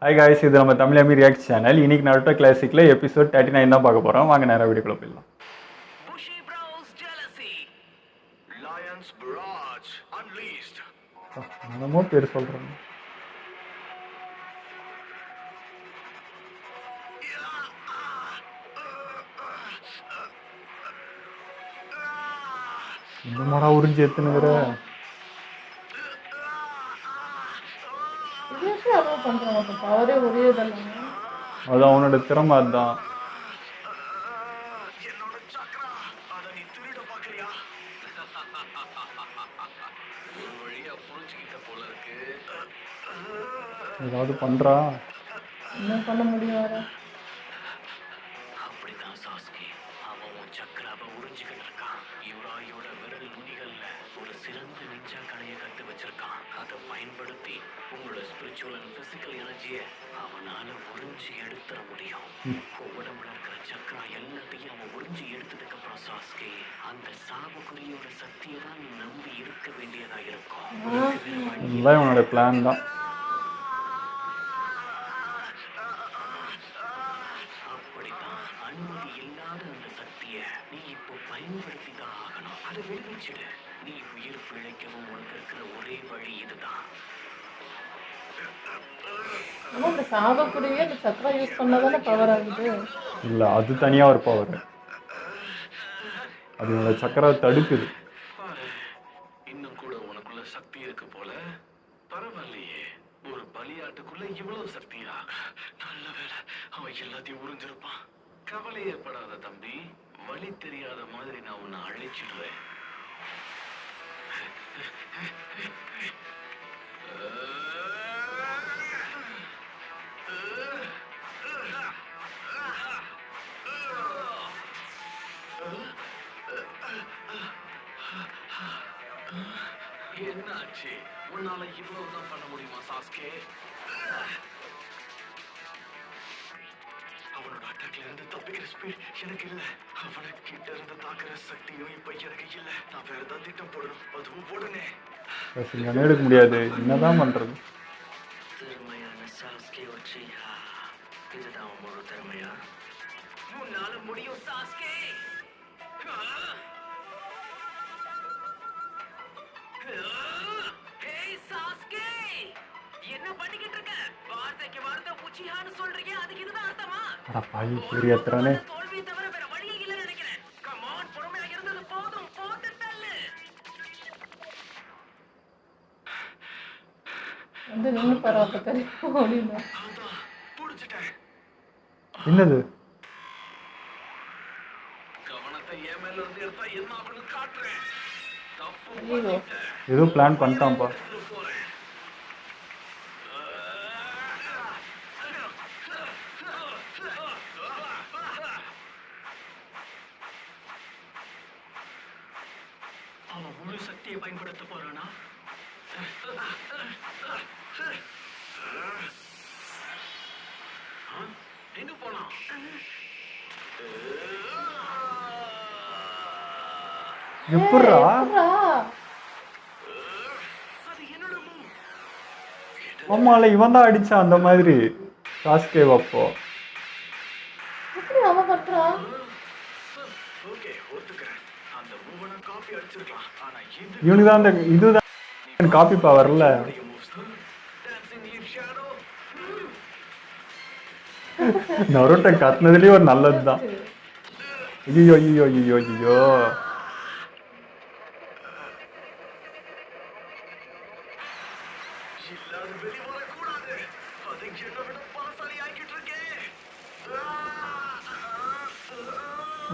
Hi guys, இது நம்ம தமிழ் அமி react channel. இன்னைக்கு நருட்டோ கிளாசிக்கில் எபிசோட் 39 தான் பார்க்க போகிறோம். வாங்க நேராக வீடியோக்குள்ள போயிடலாம். என்னமோ பேர் சொல்கிறேன். இந்த மாடா உறிஞ்சி எத்துனுங்கிற அது அவனோட திறமை. அதுதான் ஏதாவது பண்றா. என்ன பண்ண முடியும்? அப்படிதான் சாஸ்கி அவன் சக்கராவை உறிஞ்சிக்கிட்டு இருக்கான். யுராயோட விரல் நுனிகள்ல ஒரு சிறந்த நிஞ்சா கலையை கத்து வச்சிருக்கான். அதை பயன்படுத்தி உங்களோட ஸ்பிரிச்சுவல் அண்ட் பிசிக்கல் எனர்ஜியை அவனால உறிஞ்சி எடுத்துட முடியும். உடம்புல இருக்கிற சக்கரா எல்லாத்தையும் அவன் உறிஞ்சி எடுத்ததுக்கு அப்புறம் சாஸ்கி அந்த சாபக்குரியோட சக்தியை தான் நீ நம்பி இருக்க வேண்டியதா இருக்கும். இதுதான் இவனோட பிளான் தான். அனுமதி இல்லாத அந்த சக்தியை நீ இப்போ பயன்படுத்தி தான் ஆகணும். அதை விடுவிச்சிடு. நீ உயிர் பிழைக்கவும் உனக்கு இருக்கிற ஒரே வழி இதுதான். சாபக்குரிய அந்த சக்கரா யூஸ் பண்ணாதானே பவர் ஆகுது. இல்ல, அது தனியா ஒரு பவர். அது உங்களோட சக்கரா தடுக்குது. இன்னும் கூட உனக்குள்ள சக்தி இருக்கு போல. பரவாயில்லையே, ஒரு பலியாட்டுக்குள்ள இவ்வளவு சக்தியா? நல்ல வேலை, அவன் எல்லாத்தையும் உறிஞ்சிருப்பான். கவலையப்படாத தம்பி, வழி தெரியாத மாதிரி நான் உன்னை அழைச்சிடுவேன். என்னாச்சு? உன்னால இவ்வளவுதான் பண்ண முடியுமா சாஸ்கே? அவனோட அட்டாக்ல இருந்து தப்பிக்கிற ஸ்பீட் எனக்கு இல்ல. அவனை கிட்ட இருந்து தாக்குற சக்தியும் இப்ப எனக்கு இல்ல. நான் வேற ஏதாவது திட்டம் போடணும், அதுவும் உடனே. எடுக்க முடியாது. என்னதான் பண்றது? திறமையான சாஸ்கே வச்சியா? இதுதான் உங்களோட திறமையா? உன்னால முடியும் சாஸ்கே. ஹேய் சாஸ்கே, என்ன பண்ணிக்கிட்டு இருக்க? வார்த்தைக்கு வார்த்தை உச்சிஹான்னு சொல்றீங்க, அதுக்கு இதுதான் அர்த்தமா? அட பாவி, பெரிய திறனே. தோல்வி தவிர வேற வழியே இல்ல நினைக்கிறேன். கம் ஆன், பொறுமையா இருந்தது போதும், போட்டு தள்ளு. வந்து நின்னு பரவாயில்ல தெரியும் அப்படின்னா புடிச்சிட்டேன். என்னது? கவனத்தை என் மேல இருந்து எடுத்தா என்ன ஆகும்னு காட்டுறேன். தப்பு ஐயோ, ஏதோ பிளான் பண்ணிட்டான்ப்பா. அவன் முழு சக்தியை பயன்படுத்த போறானா? எங்க போனா? எப்படா? அது என்னோட மூவ். ஆமால, இவன் தான் அடிச்சான் அந்த மாதிரி சாஸ்கே. அப்போ எப்படி அவன் பண்றான்? ஓகே, ஒத்துக்கிறேன். அந்த மூவ் நான் காப்பி அடிச்சிருக்கலாம். ஆனா இவனுக்கு தான் அந்த இதுதான் காப்பி பவர்ல. நருட்டோ கத்துனதுலயே ஒரு நல்லதுதான். ஐயோ ஐயோ ஐயோ ஐயோ.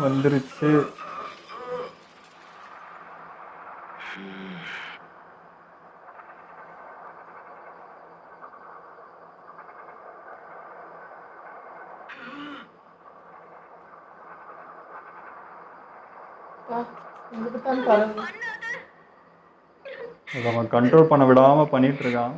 வந்துருச்சு. இதுக்குத்தான் பரவு. அவன் கண்ட்ரோல் பண்ண விடாம பண்ணிட்டு இருக்கான்.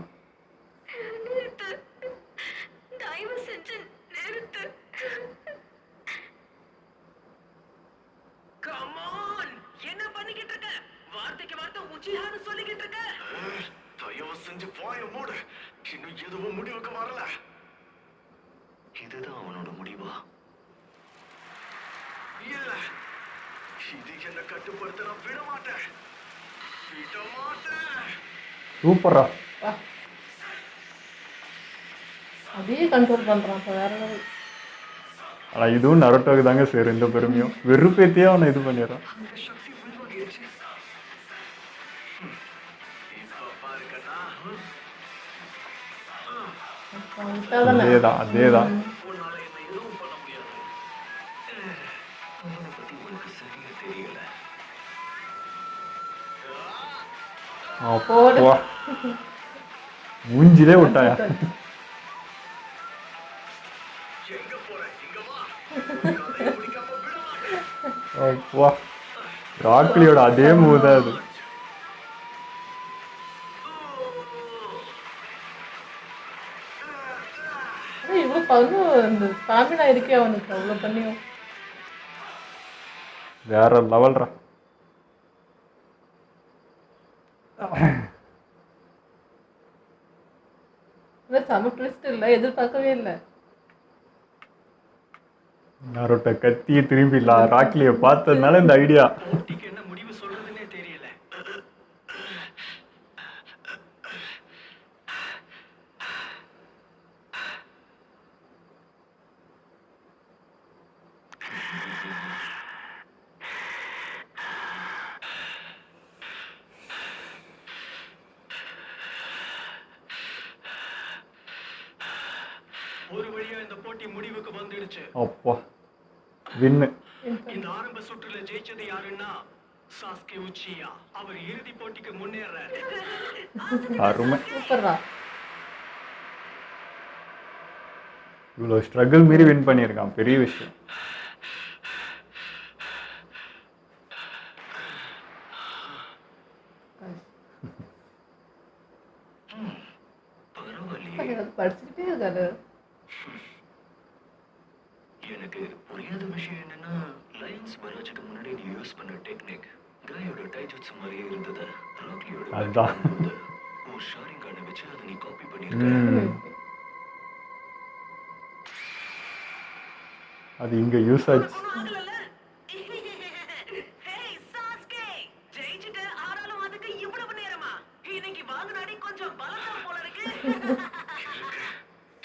என்ன பண்ணிக்கிட்டு இருக்க? வார்த்தைக்கு வார்த்தை உச்சிஹான்னு சொல்லிக்கிட்டு இருக்க. தயவு செஞ்சு வாய மூடு. இன்னும் எதுவும் முடிவுக்கு வரல. இதுதான் அவனோட முடிவா? இல்ல, இதுக்கு என்ன கட்டுப்படுத்த நான் விட மாட்டேன். சூப்பரா. வா. அப்படியே கண்ட்ரோல் பண்றான் இப்ப வேற level. ஆனால் இதுவும் நரோட்டோக்கு தாங்க சேரும் இந்த பெருமையும். வெறுப்பேத்தியே அவனை இது பண்ணிடுறான். அந்த சக்தி உள்வாங்கிடுச்சு. இப்ப பாரு கண்ணா. அவன் விட்டாதானே. அதேதான். உன்னால என்ன எதுவும் பண்ண முடியாது. அவனை பத்தி உனக்கு சரியா தெரியல. அப்பா. மூஞ்சிலே விட்டாயா? எங்க போற? இங்க வா. கதையை முடிக்காம விட மாட்டேன். அப்பா. ராக்லியோட அதே மூவ் தான் அது. இவ்வளவு பண்ணும் இந்த ஸ்டாமினா இருக்கே அவனுக்கு அவ்வளவு பண்ணியும். வேற லெவல்ரா. செம ட்விஸ்ட் இல்ல, எதிர்பார்க்கவே இல்லை. நரோட்டோ கத்தி திரும்பி ராக்லியை பார்த்ததுனால இந்த ஐடியா. போட்டிக்கு என்ன முடிவு சொல்றதுன்னே தெரியல. ஒரு வழியா இந்த போட்டி முடிவுக்கு வந்துடுச்சு. அப்பா. வின்னு. இந்த ஆரம்ப சுற்றுல ஜெயிச்சது யாருன்னா சாஸ்கே உச்சியா. அவர் இறுதி போட்டிக்கு முன்னேறாரு. அருமை. சூப்பர்ரா. இவ்வளோ ஸ்ட்ரகிள் மீறி வின் பண்ணியிருக்கான், பெரிய விஷயம். பரவாயில்லையே. படிச்சுக்கிட்டே இருக்காரு. எனக்கு புரியாத விஷயம் என்னன்னா, லயன்ஸ் மராஜுக்கு முன்னாடி நீ யூஸ் பண்ண டெக்னிக் காயோட டைஜுட்சு மாதிரியே இருந்தது. ராக்லியோட அதான். உன் ஷாரிங்கானை வச்சு அதை நீ காப்பி பண்ணிருக்க. அது இங்க யூஸ் ஆச்சு.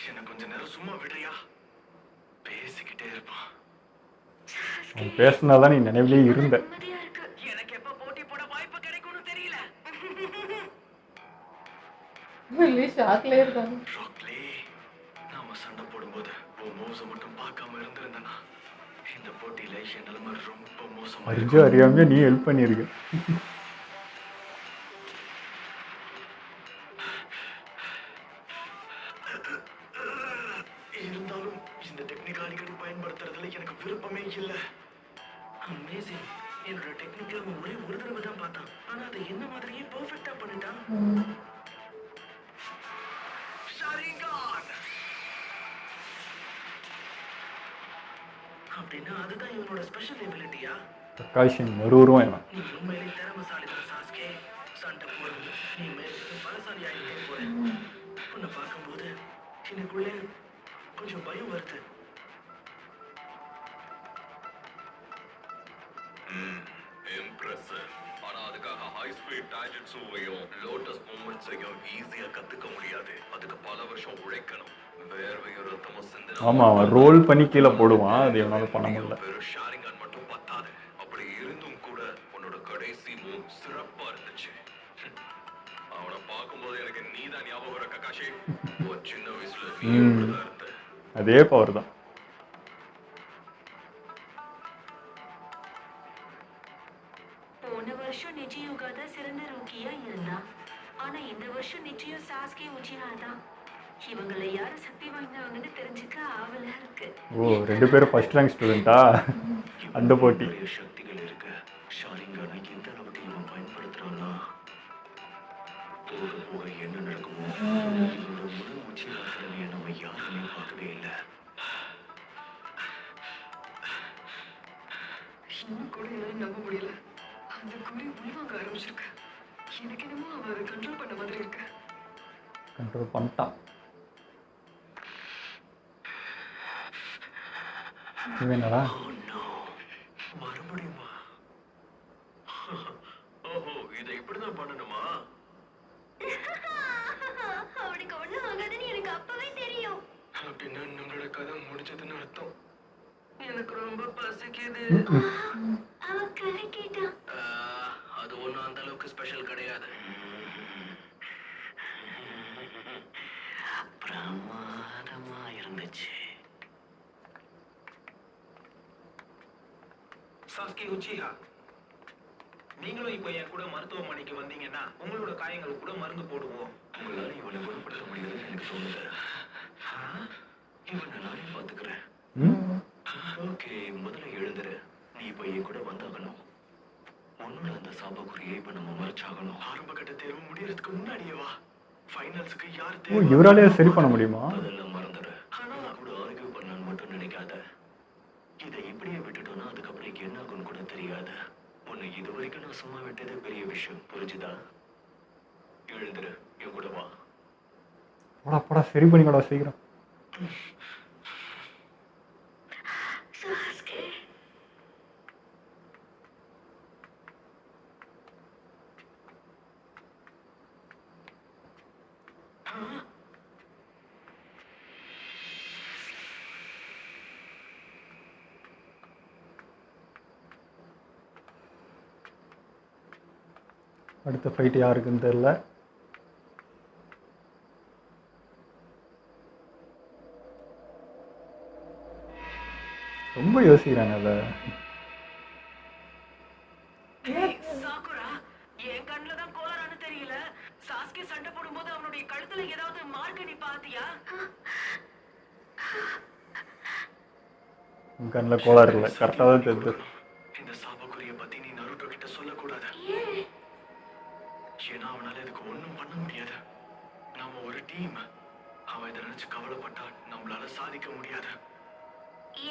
என்ன கொஞ்ச நேரம் சும்மா விடுறியா? பேசிக்கிட்டே இருப்பான். அவன் பேசினாதான் நீ நினைவிலே இருந்த. எனக்கு எப்ப போட்டி போட வாய்ப்பு கிடைக்கும்னு தெரியல. ஷாக்லயே இருக்காங்க. ராக்லி, நாம சண்டை போடும்போது உன் மூவ்ஸை மட்டும் பார்க்காம இருந்திருந்தனா இந்த போட்டியில என் நிலைமை ரொம்ப மோசமா அறிஞ்சோ அறியாம நீ ஹெல்ப் பண்ணிருக்க. இருந்தாலும் இந்த டெக்னிக் அடிக்கடி பயன்படுத்துறதுல எனக்கு விருப்பமே இல்லை. அமேசிங். என்னோட டெக்னிக்கை அவன் ஒரே ஒரு தடவை தான் பார்த்தான். ஆனா அதை என்ன மாதிரியே பெர்ஃபெக்ட்டா பண்ணிட்டான். ஷாரிங்கான். அப்படின்னா அதுதான் இவனோட ஸ்பெஷல் எபிலிட்டியா? பிரகாஷின் மறுவுருவம் என்ன? நீ உண்மையிலே திறமைசாலி தான் சாஸ்கே. சண்டை போடுறது நீ மேலும் பலசாலி ஆகிட்டே போற. உன்னை பார்க்கும்போது எனக்குள்ளே கொஞ்சம் பயம் வருது. இம்ப்ரெசிவ். ஆனா அதுக்காக ஹை ஸ்பீட் டாஜெட்ஸுவையும் லோட்டஸ் மூமெண்ட்ஸையும் ஈஸியா கத்துக்க முடியாது. அதுக்கு பல வருஷம் உழைக்கணும். வேர்வையும் ரத்தமும் சிந்தணும். ஆமா, அவன் ரோல் பண்ணி கீழே போடுவான். அது எவனால பண்ண முடியல. வெறும் ஷாரிங்கான் மட்டும் பத்தாது. அப்படி இருந்தும் கூட உன்னோட கடைசி மூவ் சிறப்பா இருந்துச்சு. அவனை பார்க்கும்போது எனக்கு நீதான் ஞாபகம் வர ககாஷி. ஒரு சின்ன வயசுல நீ இப்படிதான் இருந்த. அதே பவர் தான். போன வருஷம் நிச்சயுகா தான் சிறந்த ரூக்கியா இருந்தா. ஆனா இந்த வருஷம் நிச்சயம் சாஸ்கே உச்சியா தான். இவங்கள யாரு சக்தி வாய்ந்தவங்கன்னு தெரிஞ்சுக்க ஆவலா இருக்கு. ஓ, ரெண்டு பேரும் ஃபர்ஸ்ட் ரேங்க் ஸ்டூடெண்டா? அந்த போட்டி. சக்திகள் இருக்கு. ஷாரிங்கானை எந்த அளவுக்கு இவன் பயன்படுத்துறான்னா போக போக என்ன நடக்குமோ. இவனோட முழு உச்சி ஆற்றலையை நம்ம யாருமே பார்க்கவே இல்லை. இன்னும் கூட என்னால நம்ப முடியல. அந்த குறி உள்வாங்க ஆரம்பிச்சிருக்கு. எனக்கு என்னமோ அவன் அதை கண்ட்ரோல் பண்ண மாதிரி இருக்கு. கண்ட்ரோல் பண்ணிட்டான். இவன் என்னடா Oh no. மறுபடியுமா? ஓஹோ, இதை இப்படிதான் பண்ணணுமா? அவனுக்கு ஒண்ணும் ஆகாதுன்னு எனக்கு அப்பவே தெரியும். அப்படின்னா நம்மளோட கதை முடிச்சதுன்னு அர்த்தம். எனக்கு ரொம்ப பசிக்குது. அவன் கதை கேட்டான். அது ஒண்ணும் அந்த அளவுக்கு ஸ்பெஷல் கிடையாது. பிரமாதமா இருந்துச்சு. சாஸ்கே உச்சிஹா, நீங்களும் இப்போ என் கூட மருத்துவமனைக்கு வந்தீங்கன்னா உங்களோட காயங்களுக்கு கூட மருந்து போடுவோம். உங்களால இவனை குணப்படுத்த முடியாதுன்னு எனக்கு தோணுது. இவனை நானே பாத்துக்கிறேன். ஓகே, முதல்ல எழுந்துரு. நீ இப்போ என் கூட வந்தாகணும். உன்னோட அந்த சாபக்குறியை இப்ப நம்ம மறைச்சாகணும். ஆரம்ப கட்ட தேர்வு முடியறதுக்கு முன்னாடியே வா. ஃபைனல்ஸ்க்கு யார் ஓ தேர்வு இவராலே சரி பண்ண முடியுமா? அதெல்லாம் மறந்துடு. ஆனா கூட ஆர்கியூ பண்ணான்னு மட்டும் நினைக்காத. இதை இப்படியே விட்டுட்டோம்னா அதுக்கப்புறம் என்ன ஆகும்னு கூட தெரியாது. உன்னை இது வரைக்கும் நான் சும்மா விட்டதே பெரிய விஷயம், புரிஞ்சுதா? எழுந்துரு, என் கூட வா. போடா போடா சரி பண்ணிக்கடா சீக்கிரம். சாஸ்கே, அடுத்த ஃபைட் யாருக்குன்னு தெரியல. ரொம்ப யோசிக்கிறாங்க அதை. சாக்குரா, என் கண்ணுல தான் கோளாறான்னு தெரியல. சாஸ்கே சண்டை போடும்போது அவனுடைய கழுத்துல ஏதாவது மார்க்க நீ பாத்தியா? உன் கண்ணில் கோளாறு இல்லை, கரெக்டாக தான் தெரியுது. இந்த சாபக்குரிய பத்தி நீ நருட்டோ கிட்ட சொல்லக்கூடாது. ஏன்னா அவனால இதுக்கு ஒண்ணும் பண்ண முடியாது. நாம ஒரு டீம். அவன் இதை நினைச்சு கவலைப்பட்டா நம்மளால சாதிக்க முடியாது.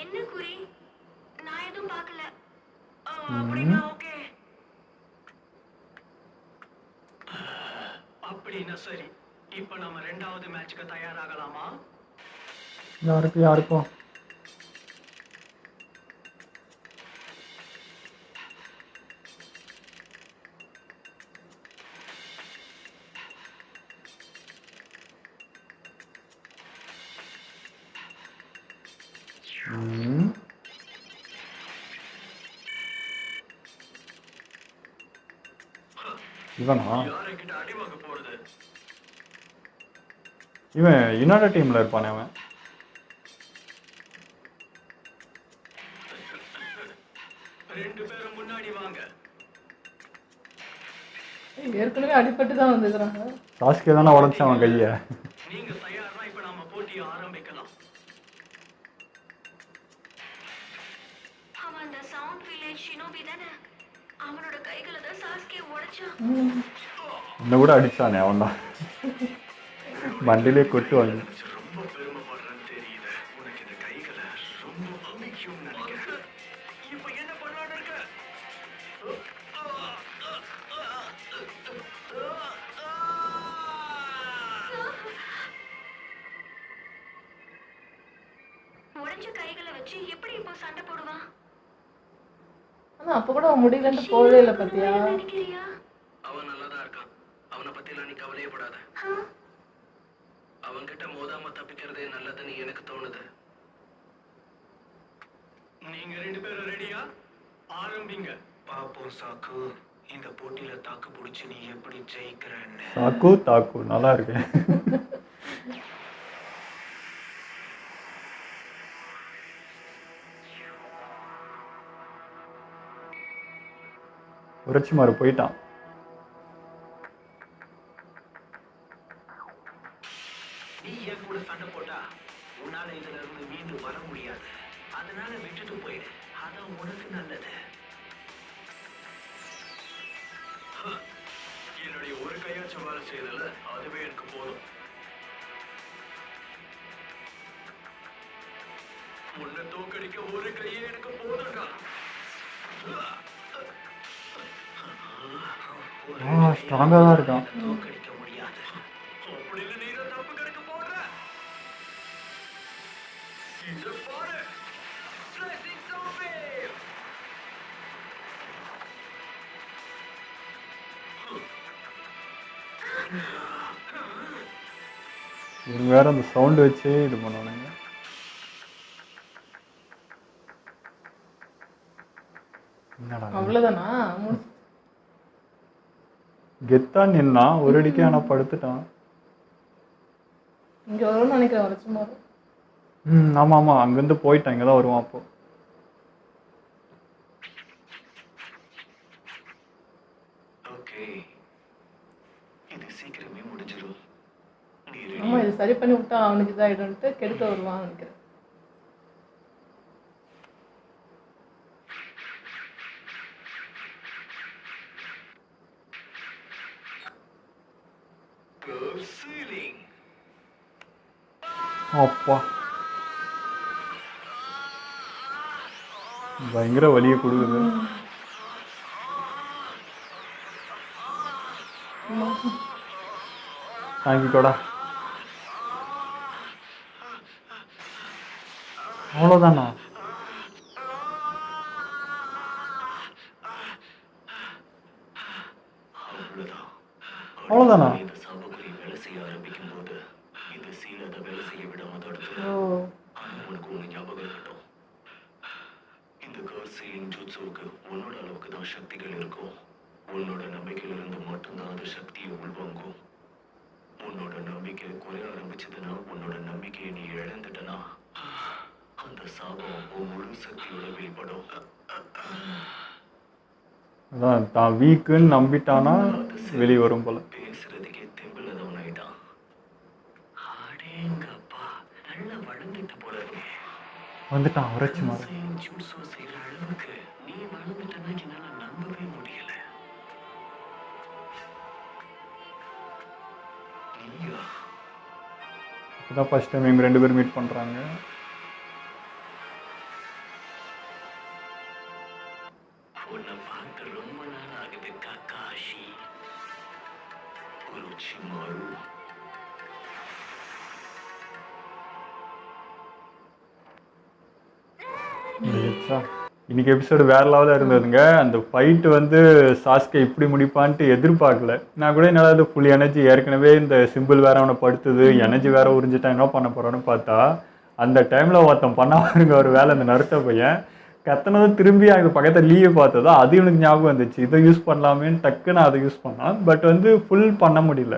என்ன குறி? நான் எதுவும் பார்க்கல. அப்படின்னா ஓகே. அப்படின்னா சரி. இப்ப நம்ம ரெண்டாவது மேட்சுக்கு தயாராகலாமா? யாருக்கும் யாருக்கும் இவனா? யாருக்கிட்ட அடி வாங்க போறது? இவன் யுனைடெட் டீம்ல இருப்பானே அவன். ரெண்டு பேரும் முன்னாடி வாங்க. ஏற்கனவே அடிபட்டு தான் வந்துக்கிறாங்க. சாஸ்கே தானே உடச்சான் அவன் கையை. நீங்க தயார்னா இப்ப நாம போட்டியை ஆரம்பிக்கலாம். அவன் அந்த சவுண்ட் வில்லேஜ் ஷினோபி தானே? அவனோட கைகளை தான் சாஸ்கே உடைச்சான். இன்னும் கூட அடிச்சானே அவன் தான். மண்டிலே கொட்டு வாங்கி. ரொம்ப பெருமைப்படுறேன்னு தெரியுது. உனக்கு இந்த கைகளை ரொம்ப அமைக்கும் நினைக்கிறேன். இப்ப என்ன பண்ணலான்னு இருக்க? உடைஞ்ச கைகளை வச்சு எப்படி இப்போ சண்டை போடுவான்? ஆனா அப்ப கூட அவன் முடியலன்னு போகவே இல்லை பாத்தியா? நினைக்கிறியா? அவன் நல்லாதான் இருக்கான். அவனை பத்திலாம் நீ கவலையப்படாத. அவன்கிட்ட மோதாம தப்பிக்கிறதே நல்லதுன்னு எனக்கு தோணுது. நீங்க ரெண்டு பேரும் ரெடியா? ஆரம்பிங்க. பாப்போம் சாக்கு, இந்த போட்டியில தாக்கு பிடிச்சு நீ எப்படி ஜெயிக்கிறன்னு. தாக்கு தாக்கு நல்லா இருக்கு. உரட்சிமாறு போயிட்டான். நீ என் கூட சண்டை போட்டா உன்னால இதுல இருந்து மீண்டு வர முடியாது. அதனால விட்டுட்டு போயிடு. அதான் உனக்கு நல்லது. என்னுடைய ஒரு கையாச்சும் வேலை செய்யல, அதுவே எனக்கு போதும். உன்னை தோக்கடிக்க ஒரு கையே எனக்கு போதும்டா. ஸ்ட்ராங்கா தான் இருக்கான். தோக்கடிக்க முடியாது. அப்படின்னு நீ தான் தப்பு கணக்கு போடுற. இத பாரு. Slicing zombie! இவங்க வேற அந்த சவுண்ட் வச்சு இது பண்ணுவானுங்க. என்னடா அவ்வளவுதானா? கெத்தா நின்னா ஒரு அடிக்கே ஆனா படுத்துட்டான். இங்க வரும்னு நினைக்கிறேன் வர சும்மா. ஆமா ஆமா, அங்கிருந்து போயிட்டான், இங்கதான் வருவான் அப்போ. ஓகே, இது சீக்கிரமே முடிஞ்சிடும். நீ ஆமா, இது சரி பண்ணி விட்டா அவனுக்கு இதாயிடும்ட்டு கெடுக்க வருவான்னு நினைக்கிறேன். Ceiling. அப்பா பயங்கர வலியை கொடுக்குது. தாங்கிக்கோடா. அவ்வளோதானா? அவ்வளோதானா? இந்த சாபக்குறி வேலை செய்ய ஆரம்பிக்கும் போது இந்த சீல் அதை வேலை செய்ய விடாம தடுத்து. ஓ, ஆனா உனக்கு ஒண்ணு ஞாபகம் இருக்கட்டும், இந்த கர்ஸ் சீலிங் ஜூட்ஸுக்கு உன்னோட அளவுக்கு தான் சக்திகள் இருக்கும். உன்னோட நம்பிக்கையிலிருந்து மட்டும்தான் அது சக்தியை உள்வாங்கும். உன்னோட நம்பிக்கை குறைய ஆரம்பிச்சதுன்னா, உன்னோட நம்பிக்கையை நீ இழந்துட்டனா, அந்த சாபம் உன் முழு சக்தியோட வெளிப்படும். அதான் தான் வீக்குன்னு நம்பிட்டானா வெளியே வரும் போல. பேசுறதுக்கே தெம்பில்லதவன் ஆயிட்டான். அடேங்கப்பா, நல்லா வளர்ந்துட்டு போல இருக்கே. வந்துட்டான் உரைச்சி மாற. ஜூட்ஸோ செய்யற அளவுக்கு நீ வளர்ந்துட்டனா என்னால நம்பவே முடியல. நீயா? இப்போதான் ஃபர்ஸ்ட் டைம் இவங்க 2 பேரும் மீட் பண்றாங்க. உன்னை பார்க்க ரொம்ப நாள் ஆகுது கக்காஷி. உருச்சிமாரு. இன்னைக்கு எபிசோடு வேற லெவலாக இருந்ததுங்க. அந்த ஃபைட்டு வந்து சாஸ்கே இப்படி முடிப்பான்ட்டு எதிர்பார்க்கல. நான் கூட என்னால் அது ஃபுல் எனர்ஜி, ஏற்கனவே இந்த சிம்பிள் வேற அவனை படுத்துது, எனர்ஜி வேற உறிஞ்சிட்டான், என்ன பண்ண போறான்னு பார்த்தா அந்த டைம்ல ஒருத்தன் பண்ணாருங்க ஒரு வேலை. அந்த நருட்டோ பையன் கத்தனதும் திரும்பி அங்கே பக்கத்தில் லீவை பார்த்ததோ அது இவனுக்கு ஞாபகம் வந்துச்சு, இதை யூஸ் பண்ணலாமேன்னு டக்குன்னு அதை யூஸ் பண்ணான். பட் வந்து ஃபுல் பண்ண முடியல.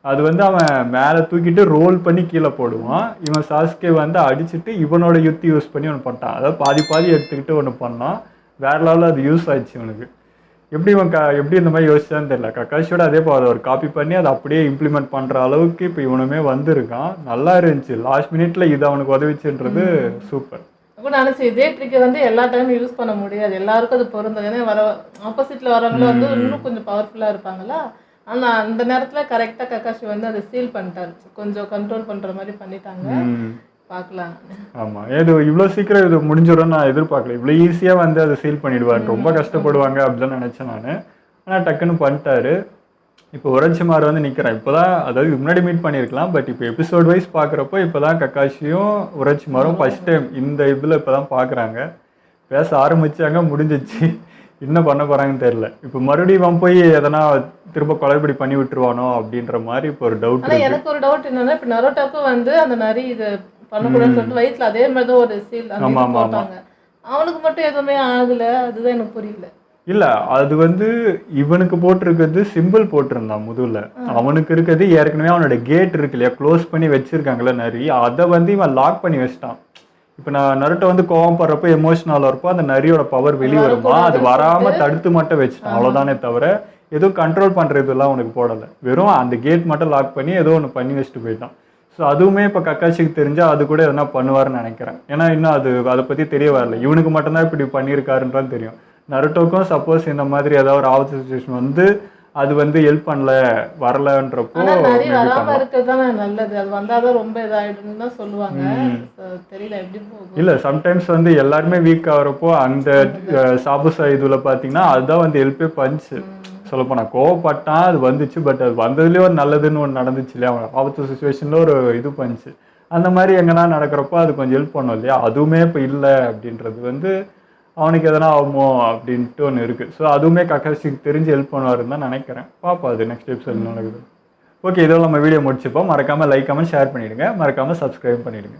அது வந்து அவன் மேலே தூக்கிட்டு ரோல் பண்ணி கீழே போடுவான். இவன் சாஸ்கே வந்து அடிச்சுட்டு இவனோட யுத்தி யூஸ் பண்ணி ஒன்று பண்ணிட்டான். அதாவது பாதி பாதி எடுத்துக்கிட்டு ஒன்று பண்ணான். வேற லெவலில் அது யூஸ் ஆயிடுச்சு இவனுக்கு. எப்படி இவன் எப்படி இந்த மாதிரி யோசிச்சான்னு தெரியல. கக்காஷியோட அதே போல ஒரு காப்பி பண்ணி அதை அப்படியே இம்ப்ளிமெண்ட் பண்ணுற அளவுக்கு இப்போ இவனுமே வந்திருக்கான். நல்லா இருந்துச்சு. லாஸ்ட் மினிட்ல இது அவனுக்கு உதவிச்சுன்றது சூப்பர். அப்போ நினச்சேன் இதே ட்ரிக்கை வந்து எல்லா டைமும் யூஸ் பண்ண முடியாது, எல்லாருக்கும் அது பொருந்தது. ஏன்னா வர ஆப்போசிட்டில் வரவங்களும் வந்து இன்னும் கொஞ்சம் பவர்ஃபுல்லாக இருப்பாங்களா. ஆனால் அந்த நேரத்தில் கரெக்டாக கக்காஷி வந்து அதை சீல் பண்ணிட்டாரு, கொஞ்சம் கண்ட்ரோல் பண்ணுற மாதிரி பண்ணிட்டாங்க. பார்க்கலாம். ஆமாம், ஏதோ இவ்வளோ சீக்கிரம் இது முடிஞ்சிடும் நான் எதிர்பார்க்கல. இவ்வளோ ஈஸியாக வந்து அதை சீல் பண்ணிடுவார், ரொம்ப கஷ்டப்படுவாங்க அப்படின்னு நினச்சேன் நான். ஆனால் டக்குன்னு பண்ணிட்டாரு. இப்போ உரட்சிமார் வந்து நிற்கிறேன். இப்போ தான், அதாவது முன்னாடி மீட் பண்ணியிருக்கலாம், பட் இப்போ எபிசோட் வைஸ் பார்க்குறப்போ இப்போ தான் கக்காஷியும் உரட்சிமாரும் ஃபர்ஸ்ட் டைம் இந்த இதில் இப்போ தான் பார்க்குறாங்க. பேச ஆரம்பிச்சாங்க, முடிஞ்சிச்சு. என்ன பண்ண போகிறாங்கன்னு தெரியல. இப்போ மறுபடியும் போய் எதனா திரும்ப கொலைப்படி பண்ணி விட்டுருவானோ அப்படின்ற மாதிரி இப்போ ஒரு டவுட். ஆனால் எனக்கு ஒரு டவுட் என்னன்னா, இப்போ நரோட்டாக்கும் வந்து அந்த நரி இது பண்ணக்கூடாதுன்னு சொல்லிட்டு வயிற்றுல அதே மாதிரி தான் ஒரு சீல் போட்டாங்க. அவனுக்கு மட்டும் எதுவுமே ஆகலை, அதுதான் எனக்கு புரியல. இல்லை, அது வந்து இவனுக்கு போட்டிருக்கிறது சிம்பிள் போட்டிருந்தான் முதுகுல. அவனுக்கு இருக்கிறது ஏற்கனவே அவனோட கேட் இருக்கு இல்லையா, க்ளோஸ் பண்ணி வச்சிருக்காங்களே நரி, அதை வந்து இவன் லாக் பண்ணி வச்சிட்டான். இப்போ நான் நருட்டை வந்து கோவம் படுறப்போ எமோஷனலாக இருப்போ அந்த நரியோட பவர் வெளியே வருமா, அது வராமல் தடுத்து மட்டும் வச்சுட்டான், அவ்வளோதானே தவிர எதுவும் கண்ட்ரோல் பண்ணுறதுலாம் அவனுக்கு போடலை. வெறும் அந்த கேட் மட்டும் லாக் பண்ணி ஏதோ ஒன்று பண்ணி வச்சுட்டு போயிட்டான். ஸோ அதுவுமே இப்போ கக்காஷிக்கு தெரிஞ்சால் அது கூட எதனா பண்ணுவார்னு நினைக்கிறேன். ஏன்னா இன்னும் அதை பற்றி தெரிய வரல. இவனுக்கு மட்டும்தான் இப்படி பண்ணியிருக்காருன்றான்னு தெரியும். நருட்டோக்கும் சப்போஸ் இந்த மாதிரி ஏதாவது ஒரு ஆபத்து சுச்சுவேஷன் வந்து அது வந்து ஹெல்ப் பண்ணல வரலன்றப்போ வராம இருக்கிறதுதானே நல்லது. அது வந்தாதான் ரொம்ப இதாயிடுன்னு தான் சொல்லுவாங்க. தெரியல எப்படி போகும். இல்ல சம்டைம்ஸ் வந்து எல்லாருமே வீக் ஆகிறப்போ அந்த சாபுசா இதுல பாத்தீங்கன்னா அதுதான் வந்து ஹெல்ப்பே பண்ணிச்சு. சொல்லப்போனா கோவப்பட்டான், அது வந்துச்சு. பட் அது வந்ததுலேயே ஒரு நல்லதுன்னு ஒன்று நடந்துச்சு இல்லையா, அவன் ஆபத்து சுச்சுவேஷன்ல ஒரு இது பண்ணிச்சு. அந்த மாதிரி எங்கன்னா நடக்கிறப்போ அது கொஞ்சம் ஹெல்ப் பண்ணும் இல்லையா. அதுவுமே இப்போ இல்லை அப்படின்றது வந்து அவனுக்கு எதனா ஆகுமோ அப்படின்ட்டு ஒன்று இருக்குது. ஸோ அதுவுமே கக்காஷிக்கு தெரிஞ்சு ஹெல்ப் பண்ணுவாருன்னு தான் நினைக்கிறேன். பார்ப்போம் அது நெக்ஸ்ட் எபிசோட் என்ன நடக்குது. ஓகே, இதோட நம்ம வீடியோ முடிச்சுப்போம். மறக்காமல் லைக் கமெண்ட் ஷேர் பண்ணிவிடுங்க. மறக்காமல் சப்ஸ்கிரைப் பண்ணிவிடுங்க.